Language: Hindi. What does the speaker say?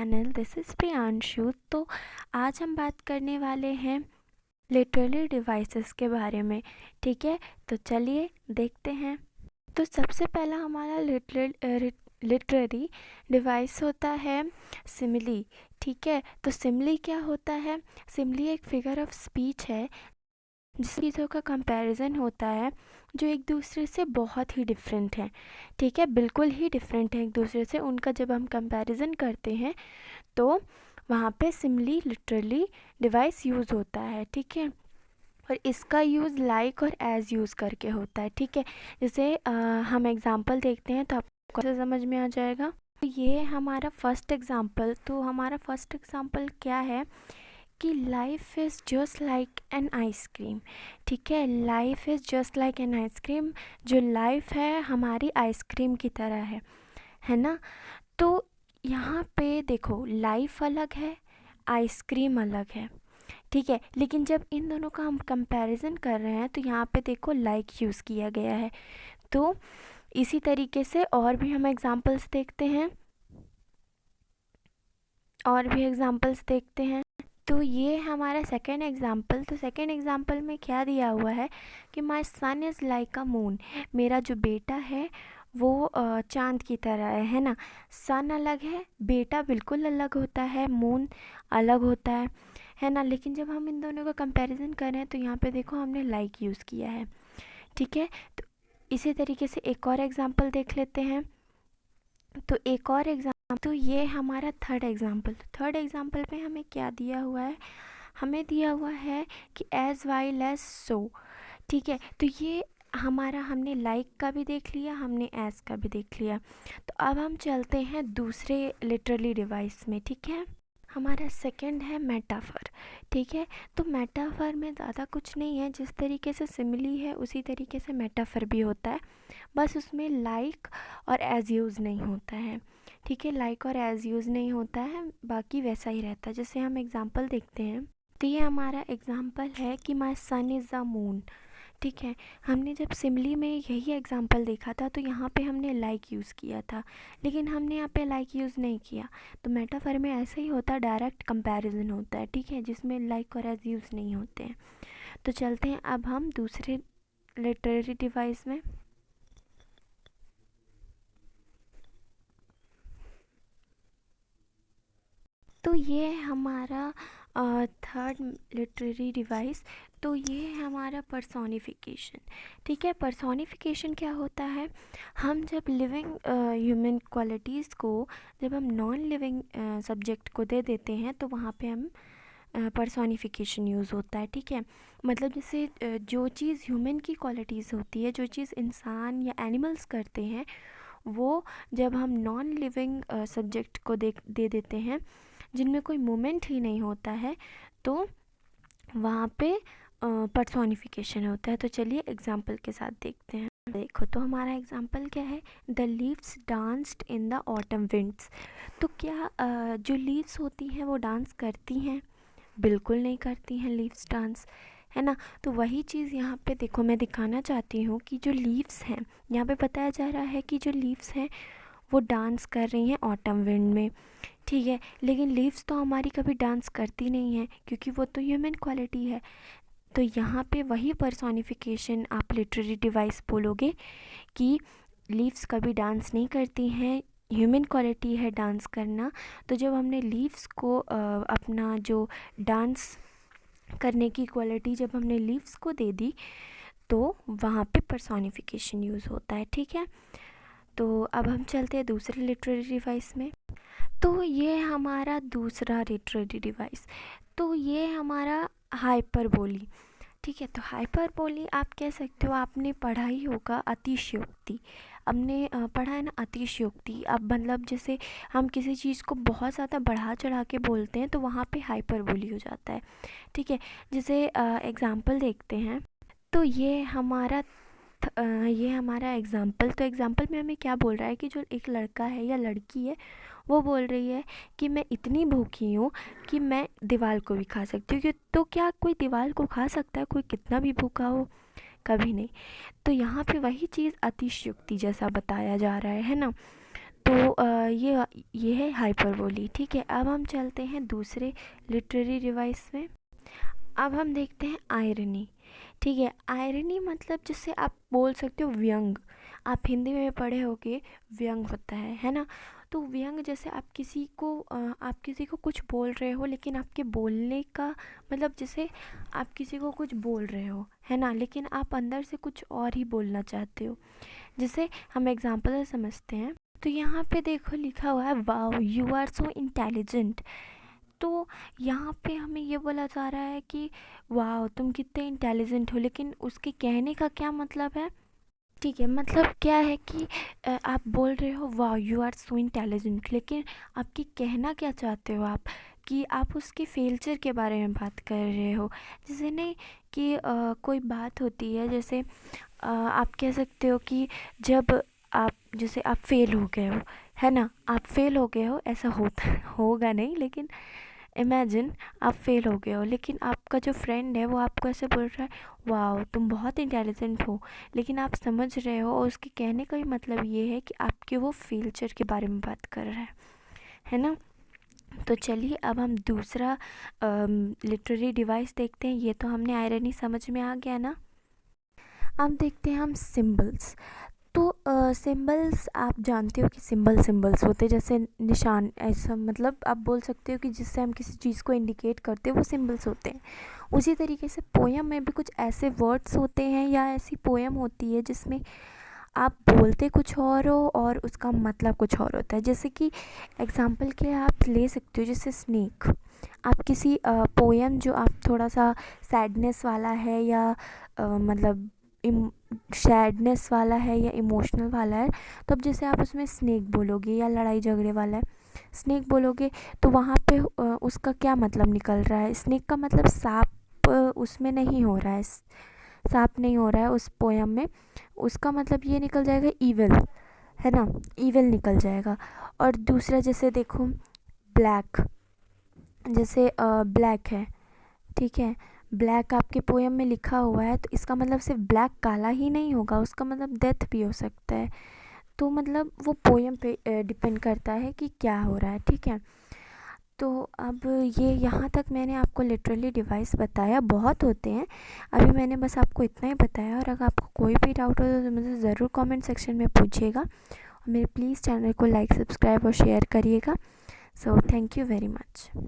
चैनल। This is Priyanshu. तो आज हम बात करने वाले हैं लिटरेरी डिवाइसेस के बारे में। ठीक है, तो चलिए देखते हैं। तो सबसे पहला हमारा लिटरेरी डिवाइस होता है सिमिली। ठीक है, तो सिमिली क्या होता है? सिमिली एक फिगर ऑफ स्पीच है जिस चीज़ों का कंपैरिजन होता है जो एक दूसरे से बहुत ही डिफरेंट है। ठीक है, बिल्कुल ही डिफरेंट है एक दूसरे से। उनका जब हम कंपैरिजन करते हैं तो वहाँ पे सिमिली लिटरली डिवाइस यूज़ होता है। ठीक है, और इसका यूज़ लाइक और एज़ यूज़ करके होता है। ठीक है, जैसे हम एग्ज़ाम्पल देखते हैं तो आपको कैसे समझ में आ जाएगा। तो ये हमारा फर्स्ट एग्ज़ाम्पल। तो हमारा फर्स्ट एग्ज़ाम्पल क्या है कि life is just like an ice cream. ठीक है, life is just like an ice cream. जो लाइफ है हमारी आइसक्रीम की तरह है ना। तो यहाँ पे देखो, लाइफ अलग है, आइसक्रीम अलग है। ठीक है, लेकिन जब इन दोनों का हम कंपैरिजन कर रहे हैं तो यहाँ पे देखो लाइक यूज़ किया गया है। तो इसी तरीके से और भी हम एग्जांपल्स देखते हैं, तो ये हमारा सेकेंड एग्जाम्पल। तो सेकेंड एग्जाम्पल में क्या दिया हुआ है कि माई सन इज़ लाइक अ मून। मेरा जो बेटा है वो चाँद की तरह है ना। सन अलग है, बेटा बिल्कुल अलग होता है, मून अलग होता है ना। लेकिन जब हम इन दोनों का कंपैरिजन कर रहे हैं तो यहाँ पे देखो हमने लाइक यूज़ किया है। ठीक है, तो इसी तरीके से एक और एग्जाम्पल देख लेते हैं। तो एक और एग्जाम्पल, तो ये हमारा थर्ड एग्जाम्पल पे हमें क्या दिया हुआ है? हमें दिया हुआ है कि एज वाइल एज सो। ठीक है, तो ये हमारा हमने लाइक का भी देख लिया, हमने एज का भी देख लिया। तो अब हम चलते हैं दूसरे लिटरली डिवाइस में। ठीक है, हमारा सेकंड है मेटाफर। ठीक है, तो मेटाफर में ज़्यादा कुछ नहीं है, जिस तरीके से सिमिली है उसी तरीके से मेटाफर भी होता है, बस उसमें लाइक और एज यूज़ नहीं होता है। ठीक है, लाइक और एज यूज़ नहीं होता है, बाकी वैसा ही रहता है। जैसे हम एग्जांपल देखते हैं तो ये हमारा एग्जांपल है कि my son is a moon. ठीक है, हमने जब सिमिली में यही एग्जांपल देखा था तो यहाँ पे हमने लाइक यूज़ किया था, लेकिन हमने यहाँ पे लाइक यूज़ नहीं किया। तो मेटाफर में ऐसा ही होता है, डायरेक्ट कंपैरिजन होता है। ठीक है, जिसमें लाइक और एज यूज़ नहीं होते हैं। तो चलते हैं अब हम दूसरे लिटरेरी डिवाइस में। तो ये हमारा थर्ड लिटरेरी डिवाइस। तो ये है हमारा पर्सोनिफिकेशन। ठीक है, पर्सोनिफिकेशन क्या होता है? हम जब लिविंग ह्यूमन क्वालिटीज़ को जब हम नॉन लिविंग सब्जेक्ट को दे देते हैं तो वहाँ पे हम पर्सोनिफिकेशन यूज़ होता है। ठीक है, मतलब जैसे जो चीज़ ह्यूमन की क्वालिटीज़ होती है, जो चीज़ इंसान या एनिमल्स करते हैं, वो जब हम नॉन लिविंग सब्जेक्ट को दे देते हैं जिनमें कोई मोमेंट ही नहीं होता है, तो वहाँ पे पर्सोनिफिकेशन होता है। तो चलिए एग्जाम्पल के साथ देखते हैं। देखो, तो हमारा एग्जाम्पल क्या है? The leaves danced in the autumn winds. तो क्या जो लीव्स होती हैं वो डांस करती हैं? बिल्कुल नहीं करती हैं लीव्स डांस, है ना। तो वही चीज़ यहाँ पे देखो मैं दिखाना चाहती हूँ कि जो लीव्स हैं, यहाँ पे बताया जा रहा है कि जो लीव्स हैं वो डांस कर रही हैं ऑटम विंड में। ठीक है, लेकिन लीव्स तो हमारी कभी डांस करती नहीं है क्योंकि वो तो ह्यूमन क्वालिटी है। तो यहाँ पे वही पर्सोनिफिकेशन आप लिटरेरी डिवाइस बोलोगे कि लीव्स कभी डांस नहीं करती हैं, ह्यूमन क्वालिटी है डांस करना। तो जब हमने लीव्स को अपना जो डांस करने की क्वालिटी जब हमने लीव्स को दे दी तो वहाँ पे पर्सोनिफिकेशन यूज़ होता है। ठीक है, तो अब हम चलते हैं दूसरे लिटरेरी डिवाइस में। तो ये हमारा दूसरा लिटरेरी डिवाइस। तो ये हमारा हाइपरबोली। ठीक है, तो हाइपरबोली आप कह सकते हो, आपने पढ़ा ही होगा अतिशयोक्ति। हमने पढ़ा है ना अतिशयोक्ति। अब मतलब जैसे हम किसी चीज़ को बहुत ज़्यादा बढ़ा चढ़ा के बोलते हैं तो वहाँ पे हाइपरबोली हो जाता है। ठीक है, जैसे एग्ज़ाम्पल देखते हैं। तो ये हमारा एग्ज़ाम्पल। तो एग्ज़ाम्पल में हमें क्या बोल रहा है कि जो एक लड़का है या लड़की है वो बोल रही है कि मैं इतनी भूखी हूँ कि मैं दीवार को भी खा सकती हूँ। तो क्या कोई दीवार को खा सकता है? कोई कितना भी भूखा हो? कभी नहीं। तो यहाँ पे वही चीज़ अतिशयोक्ति जैसा बताया जा रहा है ना। तो ये है हाइपरबोली। ठीक है, अब हम चलते हैं दूसरे लिटरेरी डिवाइस में। अब हम देखते हैं आयरनी। ठीक है, आयरनी मतलब जिससे आप बोल सकते हो व्यंग। आप हिंदी में पढ़े होगे, व्यंग होता है ना। तो व्यंग जैसे आप किसी को कुछ बोल रहे हो, लेकिन आपके बोलने का मतलब जैसे आप किसी को कुछ बोल रहे हो, है ना, लेकिन आप अंदर से कुछ और ही बोलना चाहते हो। जैसे हम एग्जाम्पल से समझते हैं, तो यहाँ पे देखो लिखा हुआ है wow you are so intelligent. तो यहाँ पे हमें ये बोला जा रहा है कि वाह तुम कितने इंटेलिजेंट हो, लेकिन उसके कहने का क्या मतलब है। ठीक है, मतलब क्या है कि आप बोल रहे हो वाह यू आर सो इंटेलिजेंट, लेकिन आपकी कहना क्या चाहते हो आप, कि आप उसके फेल्चर के बारे में बात कर रहे हो। जैसे नहीं कि कोई बात होती है, जैसे आप कह सकते हो कि जब आप जैसे आप फेल हो गए हो, है ना, आप फेल हो गए हो, ऐसा होता होगा नहीं, लेकिन इमेजिन आप फेल हो गए हो, लेकिन आपका जो फ्रेंड है वो आपको ऐसे बोल रहा है वाह तुम बहुत इंटेलिजेंट हो, लेकिन आप समझ रहे हो और उसके कहने का भी मतलब ये है कि आपके वो फ्यूचर के बारे में बात कर रहा है ना। तो चलिए अब हम दूसरा लिटरेरी डिवाइस देखते हैं। ये तो हमने आयरनी समझ में आ गया ना। अब देखते हैं हम सिंबल्स। तो सिंबल्स आप जानते हो कि सिंबल्स होते हैं जैसे निशान, ऐसा मतलब आप बोल सकते हो कि जिससे हम किसी चीज़ को इंडिकेट करते हैं वो सिंबल्स होते हैं। उसी तरीके से पोयम में भी कुछ ऐसे वर्ड्स होते हैं या ऐसी पोयम होती है जिसमें आप बोलते कुछ और हो और उसका मतलब कुछ और होता है। जैसे कि एग्जांपल के आप ले सकते हो, जैसे स्नेक। आप किसी पोयम जो आप थोड़ा सा सैडनेस वाला है या मतलब सैडनेस वाला है या इमोशनल वाला है, तो अब जैसे आप उसमें स्नेक बोलोगे या लड़ाई झगड़े वाला है, स्नेक बोलोगे तो वहाँ पे उसका क्या मतलब निकल रहा है। स्नेक का मतलब सांप उसमें नहीं हो रहा है, सांप नहीं हो रहा है उस पोयम में। उसका मतलब ये निकल जाएगा ईविल, है ना, ईविल निकल जाएगा। और दूसरा जैसे देखो ब्लैक, जैसे ब्लैक है, ठीक है, ब्लैक आपके पोयम में लिखा हुआ है, तो इसका मतलब सिर्फ ब्लैक काला ही नहीं होगा, उसका मतलब डेथ भी हो सकता है। तो मतलब वो पोयम पे डिपेंड करता है कि क्या हो रहा है। ठीक है, तो अब ये यहाँ तक मैंने आपको लिटरली डिवाइस बताया, बहुत होते हैं, अभी मैंने बस आपको इतना ही बताया। और अगर आपको कोई भी डाउट हो तो मुझे ज़रूर कमेंट सेक्शन में पूछिएगा, और मेरे प्लीज़ चैनल को लाइक सब्सक्राइब और शेयर करिएगा। So thank you very much.